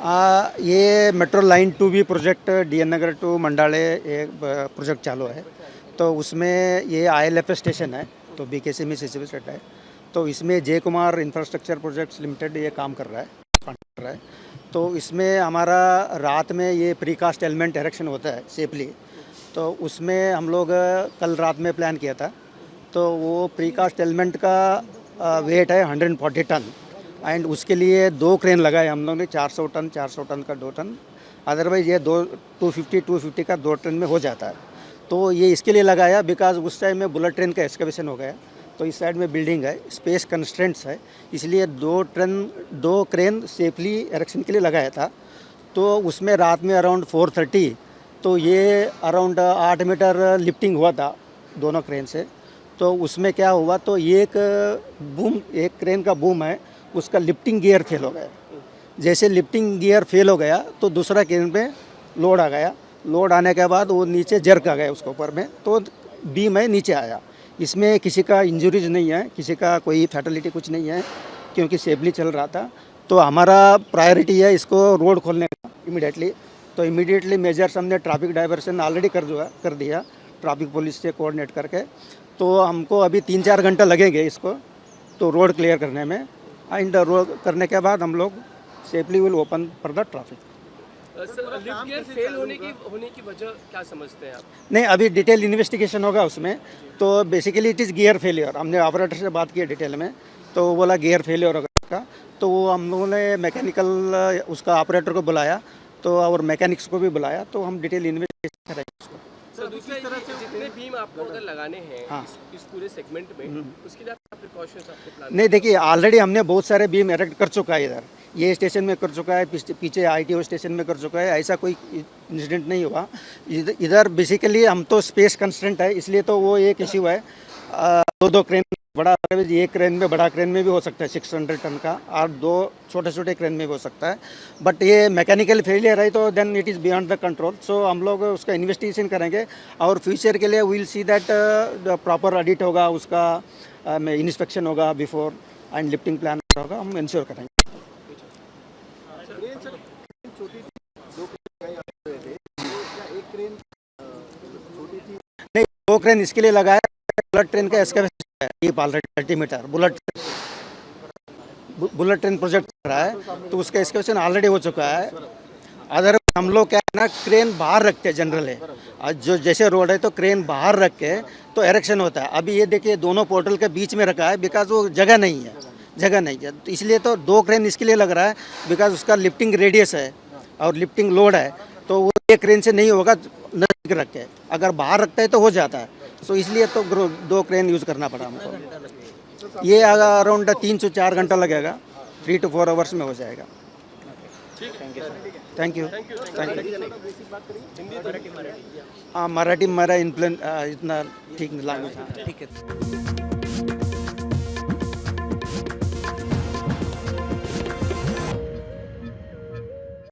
ये metro line 2B project DN Nagar to Mandale एक project चालू है। तो उसमें ये ILF स्टेशन है, तो BKC में सिचुएटेड है। तो इसमें जय कुमार इंफ्रास्ट्रक्चर प्रोजेक्ट्स लिमिटेड ये काम कर रहा है। तो इसमें हमारा रात में ये प्रीकास्ट एलिमेंट एरेक्शन होता है सेफली। तो उसमें हम लोग कल रात में प्लान किया था। तो वो प्रीकास्ट एलिमेंट का वेट है 140 टन एंड उसके लिए 2 क्रेन लगाए हम लोगों ने, 400 टन का 2 टन। अदरवाइज़ ये 250 का 2 टन में हो जाता है। तो ये इसके लिए लगाया बिकॉज उस टाइम में बुलेट ट्रेन का एक्सकवेशन हो गया। तो इस साइड में बिल्डिंग है, स्पेस कंस्ट्रेंट्स है, इसलिए 2 क्रेन सेफली एरेक्शन के लिए लगाया था। तो उसमें रात में अराउंड 4:30 तो ये अराउंड 8 मीटर लिफ्टिंग हुआ था दोनों क्रेन से। तो उसमें क्या हुआ, तो एक क्रेन का बूम है, उसका लिफ्टिंग गियर फेल हो गया। जैसे लिफ्टिंग गियर फेल हो गया तो दूसरा क्रेन पे लोड आ गया। लोड आने के बाद वो नीचे जर्क आ गया उसके ऊपर में, तो बीम है नीचे आया। इसमें किसी का इंजरीज नहीं है, किसी का कोई फैटलिटी कुछ नहीं है, क्योंकि सेफली चल रहा था। तो हमारा प्रायोरिटी है इसको रोड खोलने का इमीडिएटली। तो इमीडिएटली मेजर्स हमने ट्रैफिक डाइवर्सन ऑलरेडी कर दिया ट्रैफिक पुलिस से कोऑर्डिनेट करके। तो हमको अभी 3-4 घंटा लगेंगे इसको तो रोड क्लियर करने में। एंड रोड करने के बाद हम लोग safely will open for the traffic. Lift gear fail होने की वजह क्या समझते हैं आप? नहीं, अभी डिटेल इन्वेस्टिगेशन होगा उसमें। तो basically it is gear failure. हमने ऑपरेटर से बात की डिटेल में, तो वो बोला गियर फेलियर होगा उसका। तो वो हम लोगों ने मैकेनिकल उसका ऑपरेटर को बुलाया, तो और मैकेनिक्स को भी बुलाया। तो हम डिटेल इन्वेस्टिगेशन करेंगे उसको। सर, दूसरी तरह से जितने बीम आपको अगर लगाने हैं हाँ। इस पूरे सेगमेंट में, उसके लिए क्या प्रिकॉशंस आपके प्लान? नहीं, देखिए ऑलरेडी हमने बहुत सारे बीम एरेक्ट कर चुका है। इधर ये स्टेशन में कर चुका है, पीछे ITO स्टेशन में कर चुका है। ऐसा कोई इंसिडेंट नहीं हुआ। इधर बेसिकली हम तो स्पेस कंस्ट्रेंट है, इसलिए तो वो एक इश्यू है। 2 क्रेन बड़ा, एक क्रेन में बड़ा क्रेन में भी हो सकता है 600 टन का, और 2 छोटे क्रेन में भी हो सकता है। बट ये मैकेनिकल फेलियर है, तो then it is beyond the control. So हम लोग उसका इन्वेस्टिगेशन करेंगे और फ्यूचर के लिए will see that proper audit होगा, उसका इंस्पेक्शन होगा बिफोर एंड लिफ्टिंग प्लान होगा, हम इंश्योर करेंगे। नहीं, 2 क्रेन इसके लिए लगाया, बुलेट ट्रेन का एक्सकवेशन है, ये 30 मीटर बुलेट ट्रेन प्रोजेक्ट कर रहा है। तो उसका एक्सकवेशन ऑलरेडी हो चुका है। अदर हम लोग क्या है ना, क्रेन बाहर रखते हैं जनरल है। आज जो जैसे रोड है तो क्रेन बाहर रख के तो एरेक्शन होता है। अभी ये देखिए दोनों पोर्टल के बीच में रखा है बिकॉज वो जगह नहीं है। तो इसलिए तो 2 क्रेन इसके लिए लग रहा है बिकॉज उसका लिफ्टिंग रेडियस है और लिफ्टिंग लोड है। तो वो एक क्रेन से नहीं होगा नजदीक रख के, अगर बाहर रखता है तो हो जाता है। सो इसलिए तो 2 क्रेन यूज़ करना पड़ा हमको। ये अराउंड 3 से 4 घंटा लगेगा, 3 to 4 आवर्स में हो जाएगा। Thank you. हाँ, मराठी मेरा इन्फ्लुएंस इतना ठीक लैंग्वेज। ठीक है।